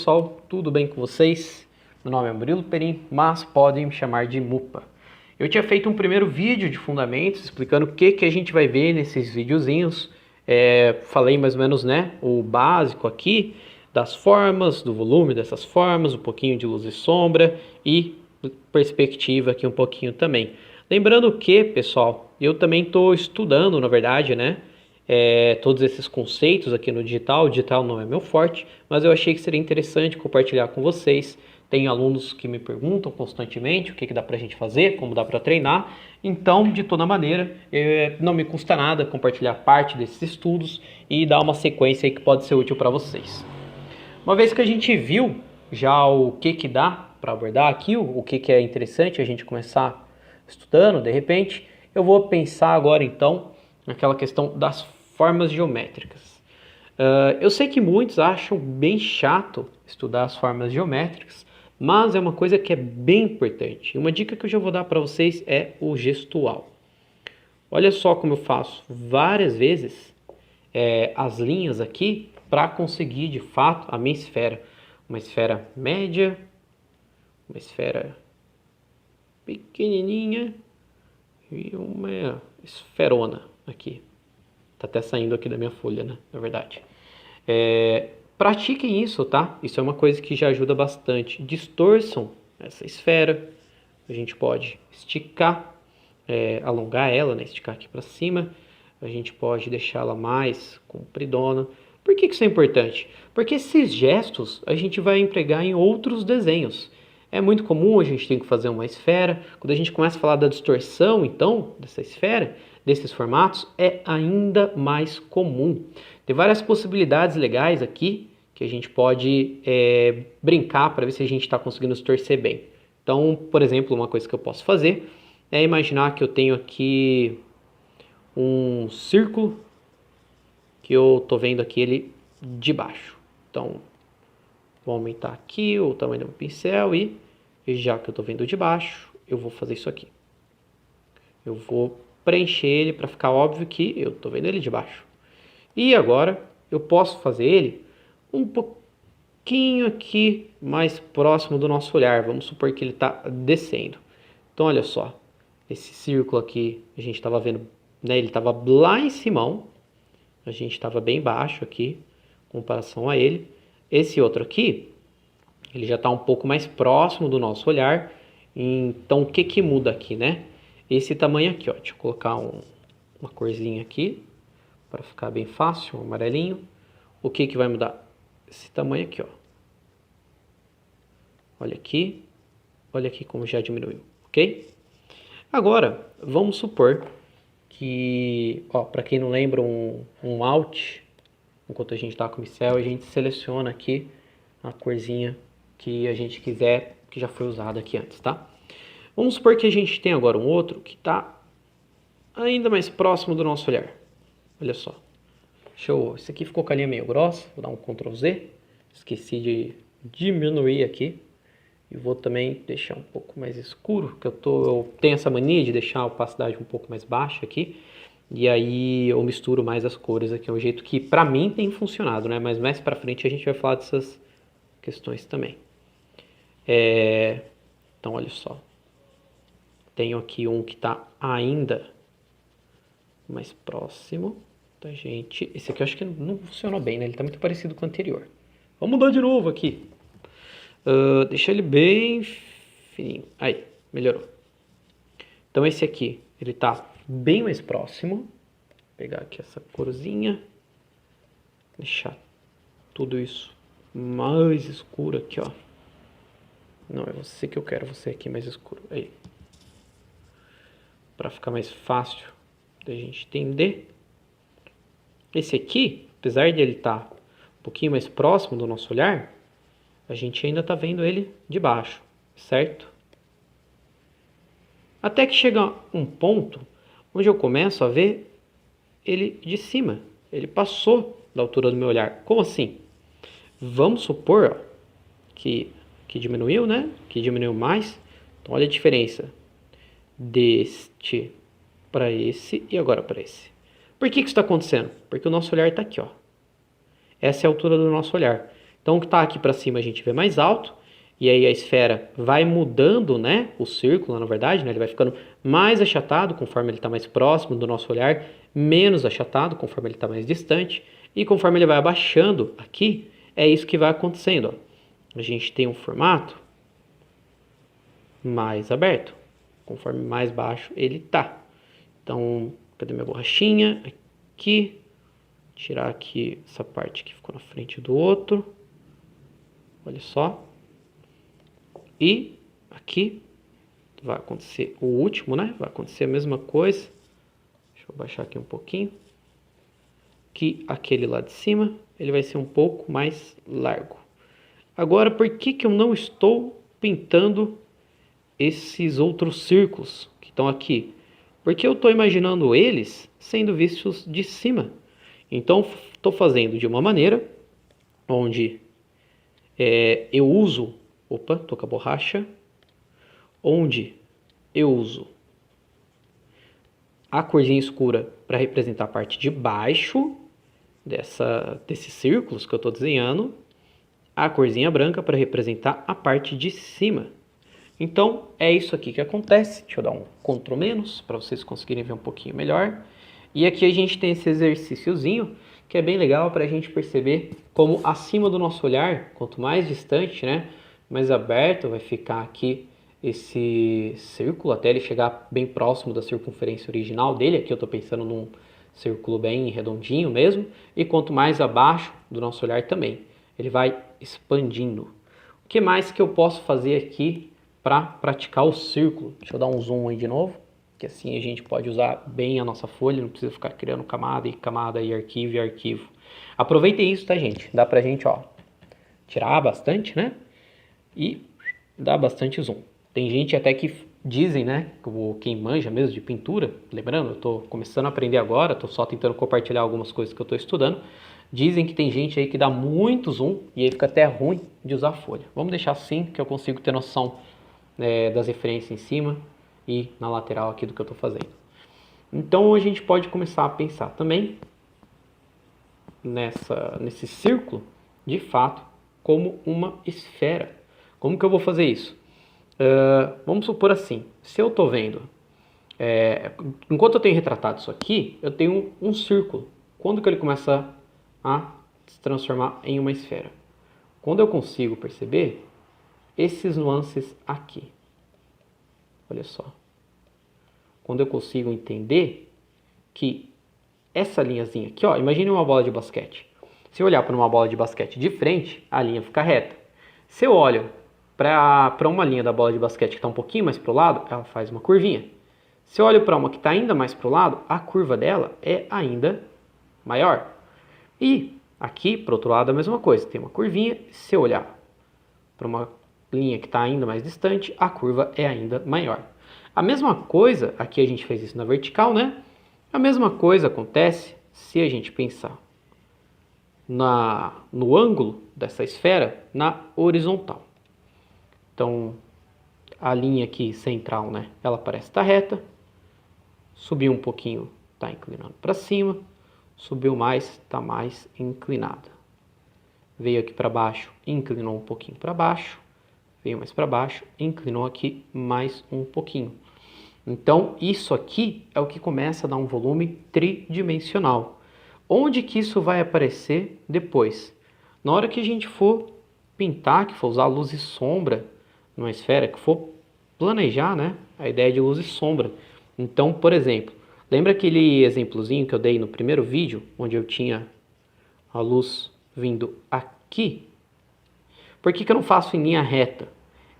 pessoal, tudo bem com vocês? Meu nome é Murilo Perim, mas podem me chamar de Mupa. Eu tinha feito um primeiro vídeo de fundamentos, explicando o que a gente vai ver nesses videozinhos. Falei mais ou menos, o básico aqui, das formas, do volume dessas formas, um pouquinho de luz e sombra e perspectiva aqui um pouquinho também. Lembrando que, pessoal, eu também estou estudando, na verdade, todos esses conceitos aqui no digital. O digital não é meu forte, mas eu achei que seria interessante compartilhar com vocês. Tem alunos que me perguntam constantemente o que dá para a gente fazer, como dá para treinar. Então, de toda maneira, não me custa nada compartilhar parte desses estudos e dar uma sequência aí que pode ser útil para vocês. Uma vez que a gente viu já o que dá para abordar aqui, o que é interessante a gente começar estudando, de repente, eu vou pensar agora então naquela questão das formas geométricas. Eu sei que muitos acham bem chato estudar as formas geométricas, mas é uma coisa que é bem importante. Uma dica que eu já vou dar para vocês é o gestual. Olha só como eu faço várias vezes as linhas aqui para conseguir de fato a minha esfera. Uma esfera média, uma esfera pequenininha e uma esferona aqui. Tá até saindo aqui da minha folha, na verdade. Pratiquem isso, tá? Isso é uma coisa que já ajuda bastante. Distorçam essa esfera. A gente pode esticar, alongar ela, esticar aqui para cima. A gente pode deixá-la mais compridona. Por que isso é importante? Porque esses gestos a gente vai empregar em outros desenhos. É muito comum a gente ter que fazer uma esfera. Quando a gente começa a falar da distorção, então, dessa esfera, desses formatos, é ainda mais comum. Tem várias possibilidades legais aqui que a gente pode brincar para ver se a gente está conseguindo se torcer bem. Então, por exemplo, uma coisa que eu posso fazer é imaginar que eu tenho aqui um círculo que eu estou vendo aqui ele de baixo. Então, vou aumentar aqui o tamanho do meu pincel e já que eu estou vendo de baixo, eu vou fazer isso aqui. Eu vou preencher ele para ficar óbvio que eu estou vendo ele de baixo. E agora eu posso fazer ele um pouquinho aqui mais próximo do nosso olhar. Vamos supor que ele está descendo. Então olha só, esse círculo aqui a gente estava vendo, ele estava lá em cima. A gente estava bem baixo aqui, em comparação a ele. Esse outro aqui, ele já está um pouco mais próximo do nosso olhar. Então, o que muda aqui, Esse tamanho aqui, ó. Deixa eu colocar uma corzinha aqui, para ficar bem fácil, um amarelinho. O que vai mudar? Esse tamanho aqui, ó. Olha aqui como já diminuiu, ok? Agora, vamos supor que, para quem não lembra, um Alt, enquanto a gente está com o pincel, a gente seleciona aqui a corzinha que a gente quiser, que já foi usada aqui antes, tá? Vamos supor que a gente tem agora um outro que está ainda mais próximo do nosso olhar. Olha só. Esse aqui ficou com a linha meio grossa, vou dar um Ctrl Z. Esqueci de diminuir aqui. E vou também deixar um pouco mais escuro, que eu tenho essa mania de deixar a opacidade um pouco mais baixa aqui. E aí eu misturo mais as cores aqui, é um jeito que pra mim tem funcionado, Mas mais pra frente a gente vai falar dessas questões também. Então olha só. Tenho aqui um que tá ainda mais próximo da gente. Esse aqui eu acho que não funcionou bem, Ele tá muito parecido com o anterior. Vamos mudar de novo aqui. Deixa ele bem fininho. Aí, melhorou. Então esse aqui, ele tá bem mais próximo. Vou pegar aqui essa corzinha. Deixar tudo isso mais escuro aqui, ó. Não, é você que eu quero, você aqui mais escuro. Aí. Para ficar mais fácil da gente entender. Esse aqui, apesar de ele estar um pouquinho mais próximo do nosso olhar, a gente ainda está vendo ele de baixo, certo? Até que chega um ponto onde eu começo a ver ele de cima. Ele passou da altura do meu olhar. Como assim? Vamos supor que diminuiu, Que diminuiu mais. Então olha a diferença deste para esse e agora para esse. Por que isso está acontecendo? Porque o nosso olhar está aqui, ó. Essa é a altura do nosso olhar. Então, o que está aqui para cima a gente vê mais alto, e aí a esfera vai mudando, né, o círculo, na verdade, né, ele vai ficando mais achatado conforme ele está mais próximo do nosso olhar, menos achatado conforme ele está mais distante, e conforme ele vai abaixando aqui, é isso que vai acontecendo. Ó. A gente tem um formato mais aberto, conforme mais baixo ele tá. Então, cadê minha borrachinha? Aqui, tirar aqui essa parte que ficou na frente do outro. Olha só. E aqui vai acontecer o último, né? Vai acontecer a mesma coisa. Deixa eu baixar aqui um pouquinho. Que aquele lá de cima, ele vai ser um pouco mais largo. Agora, por que eu não estou pintando esses outros círculos que estão aqui? Porque eu estou imaginando eles sendo vistos de cima. Então, estou fazendo de uma maneira onde eu uso... Opa, estou com a borracha. Onde eu uso a corzinha escura para representar a parte de baixo desses círculos que eu estou desenhando. A corzinha branca para representar a parte de cima. Então, é isso aqui que acontece. Deixa eu dar um Ctrl- para vocês conseguirem ver um pouquinho melhor. E aqui a gente tem esse exercíciozinho, que é bem legal para a gente perceber como acima do nosso olhar, quanto mais distante, né, mais aberto vai ficar aqui esse círculo, até ele chegar bem próximo da circunferência original dele. Aqui eu estou pensando num círculo bem redondinho mesmo. E quanto mais abaixo do nosso olhar também, ele vai expandindo. O que mais que eu posso fazer aqui para praticar o círculo? Deixa eu dar um zoom aí de novo, que assim a gente pode usar bem a nossa folha, não precisa ficar criando camada e arquivo e arquivo. Aproveitem isso, tá, gente? Dá pra gente, ó, tirar bastante, né? E dar bastante zoom. Tem gente até que dizem, né, quem manja mesmo de pintura, lembrando, eu tô começando a aprender agora, tô só tentando compartilhar algumas coisas que eu tô estudando. Dizem que tem gente aí que dá muito zoom e aí fica até ruim de usar folha. Vamos deixar assim, que eu consigo ter noção das referências em cima e na lateral aqui do que eu estou fazendo. Então a gente pode começar a pensar também nesse círculo, de fato, como uma esfera. Como que eu vou fazer isso? Vamos supor assim, se eu estou vendo, enquanto eu tenho retratado isso aqui, eu tenho um círculo. Quando que ele começa a se transformar em uma esfera? Quando eu consigo perceber esses nuances aqui. Olha só. Quando eu consigo entender que essa linhazinha aqui, ó, imagine uma bola de basquete. Se eu olhar para uma bola de basquete de frente, a linha fica reta. Se eu olho para uma linha da bola de basquete que está um pouquinho mais para o lado, ela faz uma curvinha. Se eu olho para uma que está ainda mais para o lado, a curva dela é ainda maior. E aqui, para o outro lado, a mesma coisa. Tem uma curvinha. Se eu olhar para uma linha que está ainda mais distante, a curva é ainda maior. A mesma coisa, aqui a gente fez isso na vertical, né? A mesma coisa acontece se a gente pensar no ângulo dessa esfera na horizontal. Então, a linha aqui central, né? Ela parece estar reta. Subiu um pouquinho, está inclinando para cima. Subiu mais, está mais inclinada. Veio aqui para baixo, inclinou um pouquinho para baixo. Veio mais para baixo, inclinou aqui mais um pouquinho. Então, isso aqui é o que começa a dar um volume tridimensional. Onde que isso vai aparecer depois? Na hora que a gente for pintar, que for usar luz e sombra numa esfera, que for planejar, né, a ideia de luz e sombra. Então, por exemplo, lembra aquele exemplozinho que eu dei no primeiro vídeo, onde eu tinha a luz vindo aqui? Por que eu não faço em linha reta?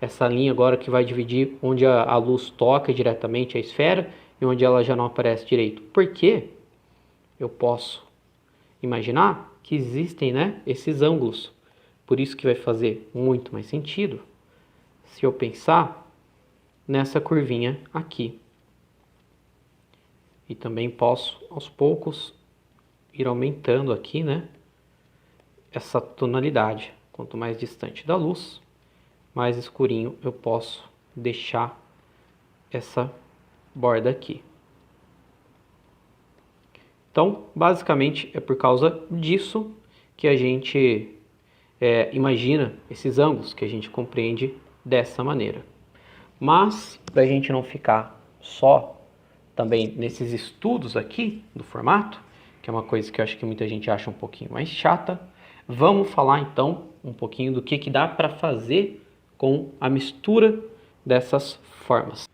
Essa linha agora que vai dividir onde a luz toca diretamente a esfera e onde ela já não aparece direito. Porque eu posso imaginar que existem, né, esses ângulos. Por isso que vai fazer muito mais sentido se eu pensar nessa curvinha aqui. E também posso, aos poucos, ir aumentando aqui, né, essa tonalidade. Quanto mais distante da luz, mais escurinho eu posso deixar essa borda aqui. Então, basicamente, é por causa disso que a gente imagina esses ângulos que a gente compreende dessa maneira. Mas, para a gente não ficar só também nesses estudos aqui do formato, que é uma coisa que eu acho que muita gente acha um pouquinho mais chata, vamos falar então um pouquinho do que dá para fazer com a mistura dessas formas.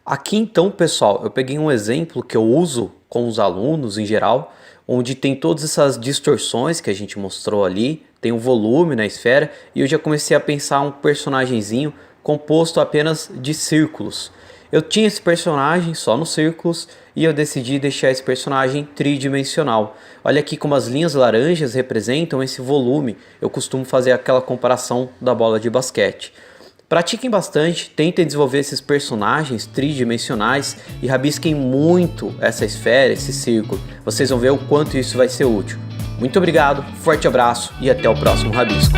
Aqui então, pessoal, eu peguei um exemplo que eu uso com os alunos em geral, onde tem todas essas distorções que a gente mostrou ali, tem um volume na esfera, e eu já comecei a pensar um personagenzinho composto apenas de círculos. Eu tinha esse personagem só nos círculos e eu decidi deixar esse personagem tridimensional. Olha aqui como as linhas laranjas representam esse volume. Eu costumo fazer aquela comparação da bola de basquete. Pratiquem bastante, tentem desenvolver esses personagens tridimensionais e rabisquem muito essa esfera, esse círculo. Vocês vão ver o quanto isso vai ser útil. Muito obrigado, forte abraço e até o próximo rabisco.